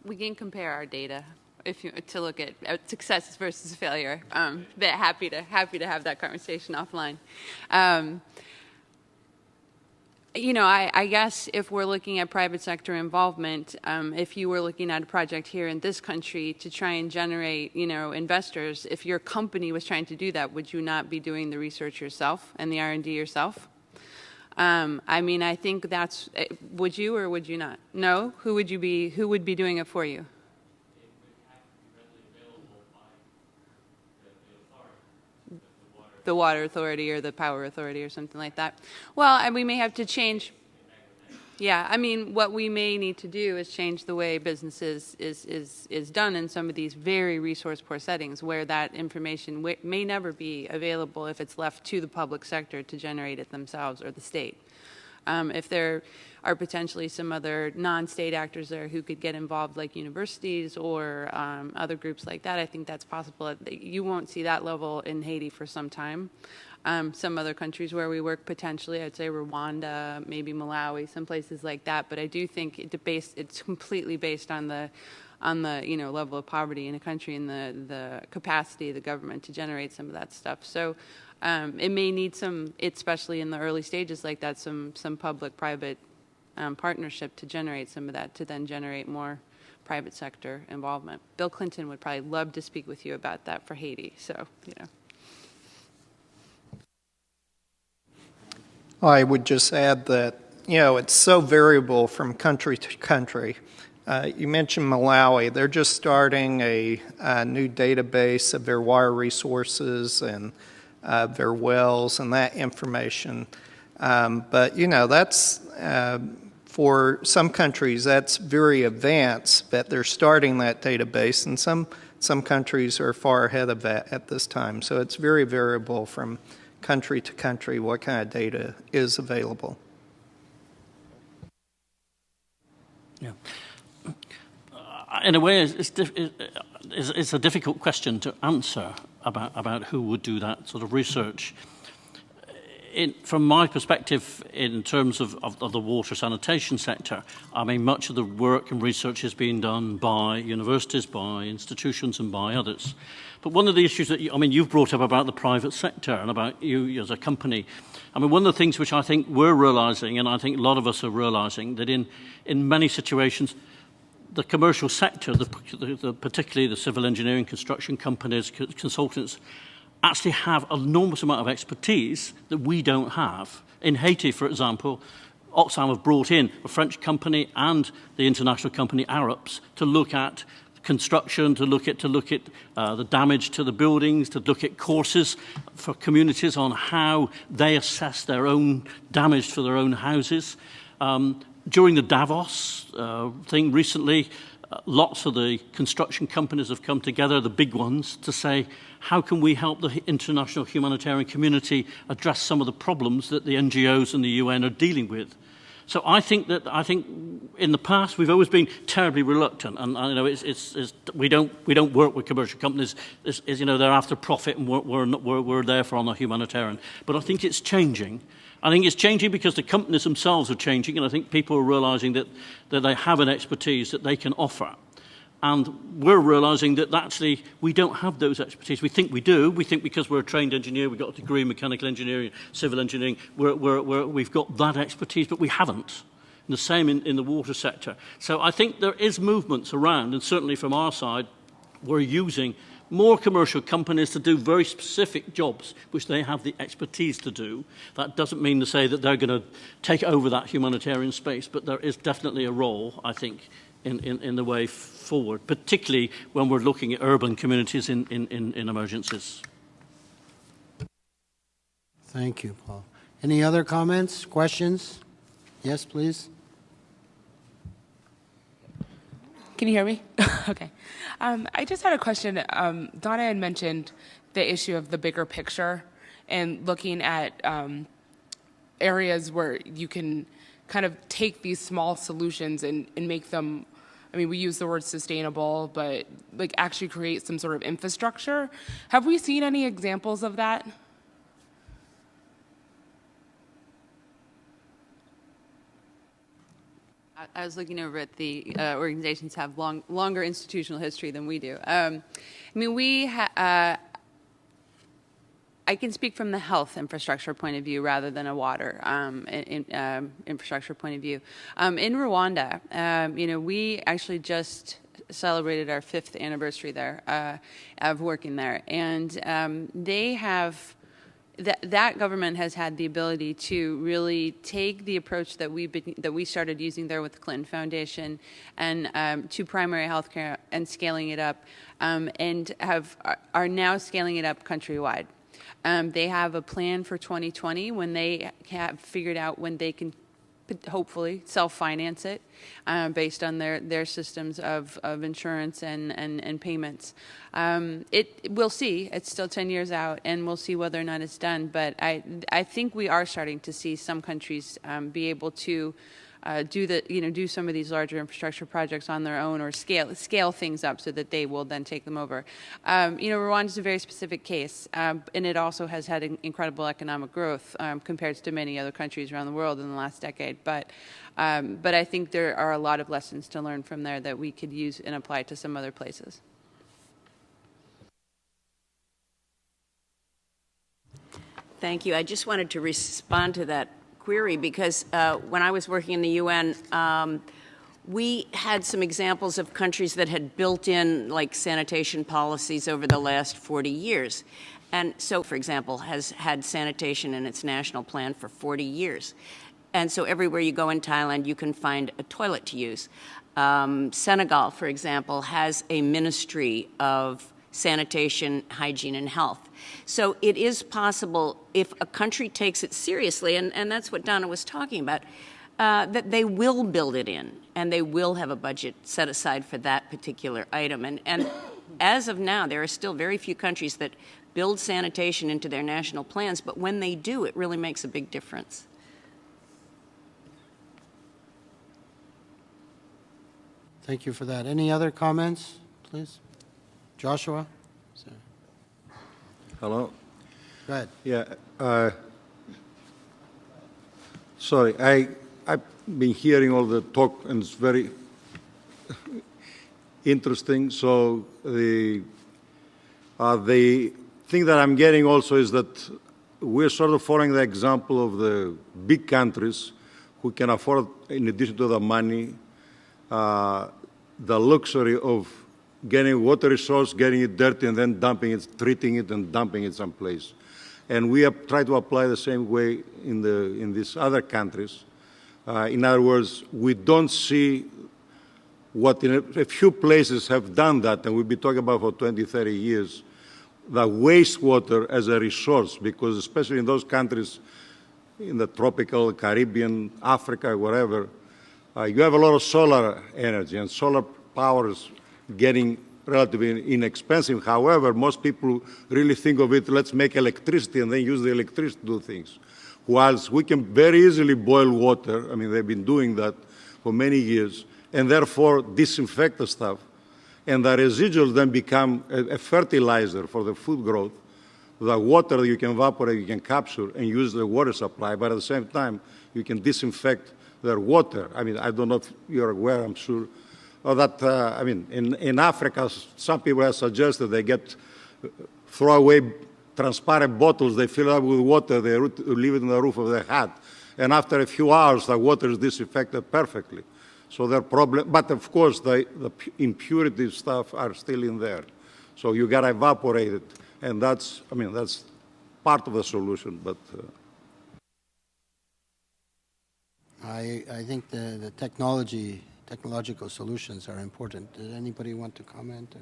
We can compare our data to look at success versus failure. But happy to have that conversation offline. I guess if we're looking at private sector involvement, if you were looking at a project here in this country to try and generate, investors, if your company was trying to do that, would you not be doing the research yourself and the R&D yourself? I think that's, would you or would you not? No? Who would be doing it for you? The water authority or the power authority or something like that. Well, and we may have to change. Yeah, what we may need to do is change the way business is done in some of these very resource-poor settings where that information may never be available if it's left to the public sector to generate it themselves or the state. If there are potentially some other non-state actors there who could get involved, like universities or other groups like that, I think that's possible. You won't see that level in Haiti for some time. Some other countries where we work, potentially, I'd say Rwanda, maybe Malawi, some places like that. But I do think it's completely based on the level of poverty in a country and the capacity of the government to generate some of that stuff. So it may need some, especially in the early stages like that, some public-private partnership to generate some of that, to then generate more private sector involvement. Bill Clinton would probably love to speak with you about that for Haiti. So, I would just add that, it's so variable from country to country. You mentioned Malawi. They're just starting a new database of their water resources and their wells and that information. But, that's, for some countries, that's very advanced, but they're starting that database, and some countries are far ahead of that at this time. So it's very variable from country to country what kind of data is available. Yeah. In a way, it's a difficult question to answer about who would do that sort of research. From my perspective, in terms of the water sanitation sector, much of the work and research is being done by universities, by institutions, and by others. But one of the issues that you've brought up about the private sector and about you as a company, one of the things which I think we're realizing, and I think a lot of us are realizing, that in many situations, the commercial sector, particularly the civil engineering, construction companies, consultants, actually have an enormous amount of expertise that we don't have. In Haiti, for example, Oxfarm have brought in a French company and the international company Arabs to look at construction, to look at the damage to the buildings, to look at courses for communities on how they assess their own damage to their own houses. During the Davos thing recently, lots of the construction companies have come together, the big ones, to say, how can we help the international humanitarian community address some of the problems that the NGOs and the UN are dealing with? So I think in the past we've always been terribly reluctant, and we don't work with commercial companies. They're after profit, and we're there for on the humanitarian. But I think it's changing. I think it's changing because the companies themselves are changing, and I think people are realizing that they have an expertise that they can offer. And we're realizing that actually we don't have those expertise. We think we do. We think because we're a trained engineer, we've got a degree in mechanical engineering, civil engineering, we've got that expertise, but we haven't. And the same in the water sector. So I think there is movements around, and certainly from our side, we're using more commercial companies to do very specific jobs which they have the expertise to do. That doesn't mean to say that they're going to take over that humanitarian space, but there is definitely a role, I think, in the way forward, particularly when we're looking at urban communities in emergencies. Thank you, Paul. Any other comments, questions? Yes, please. Can you hear me? Okay. I just had a question. Donna had mentioned the issue of the bigger picture and looking at areas where you can kind of take these small solutions and make them, we use the word sustainable, but like actually create some sort of infrastructure. Have we seen any examples of that? I was looking over at the organizations have longer institutional history than we do. I mean, I can speak from the health infrastructure point of view rather than a water infrastructure point of view. In Rwanda, we actually just celebrated our 5th anniversary there of working there, and they have. That government has had the ability to really take the approach that we started using there with the Clinton Foundation and to primary health care and scaling it up, and are now scaling it up countrywide. They have a plan for 2020 when they have figured out when they can hopefully self-finance it based on their systems of insurance and payments. We'll see. It's still 10 years out, and we'll see whether or not it's done. But I think we are starting to see some countries be able to do some of these larger infrastructure projects on their own or scale things up so that they will then take them over. Rwanda is a very specific case, and it also has had incredible economic growth compared to many other countries around the world in the last decade. But I think there are a lot of lessons to learn from there that we could use and apply to some other places. Thank you. I just wanted to respond to that query because when I was working in the UN, we had some examples of countries that had built in like sanitation policies over the last 40 years. And so, for example, has had sanitation in its national plan for 40 years. And so everywhere you go in Thailand, you can find a toilet to use. Senegal, for example, has a ministry of sanitation, hygiene, and health. So it is possible if a country takes it seriously, and that's what Donna was talking about, that they will build it in, and they will have a budget set aside for that particular item. And as of now, there are still very few countries that build sanitation into their national plans, but when they do, it really makes a big difference. Thank you for that. Any other comments, please? Joshua? Hello? Go ahead. Yeah. Sorry, I've been hearing all the talk, and it's very interesting. So the thing that I'm getting also is that we're sort of following the example of the big countries who can afford, in addition to the money, the luxury of getting water resource, getting it dirty, and then dumping it, treating it, and dumping it someplace. And we have tried to apply the same way in these other countries. In other words, we don't see what in a few places have done that, and we've been talking about for 20, 30 years, the wastewater as a resource, because especially in those countries, in the tropical, Caribbean, Africa, whatever, you have a lot of solar energy, and solar power is getting relatively inexpensive. However, most people really think of it, let's make electricity and then use the electricity to do things. Whilst we can very easily boil water, I mean, they've been doing that for many years, and therefore disinfect the stuff. And the residuals then become a fertilizer for the food growth. The water that you can evaporate, you can capture and use the water supply, but at the same time, you can disinfect their water. I mean, I don't know if you're aware, I'm sure, that, I mean, in Africa, some people have suggested they throw away transparent bottles, they fill up with water, they leave it in the roof of their hat. And after a few hours, the water is disinfected perfectly. So their problem, but of course, the impurity stuff are still in there. So you got to evaporate it. And that's, I mean, that's part of the solution, but. I think the technological solutions are important. Does anybody want to comment? Or?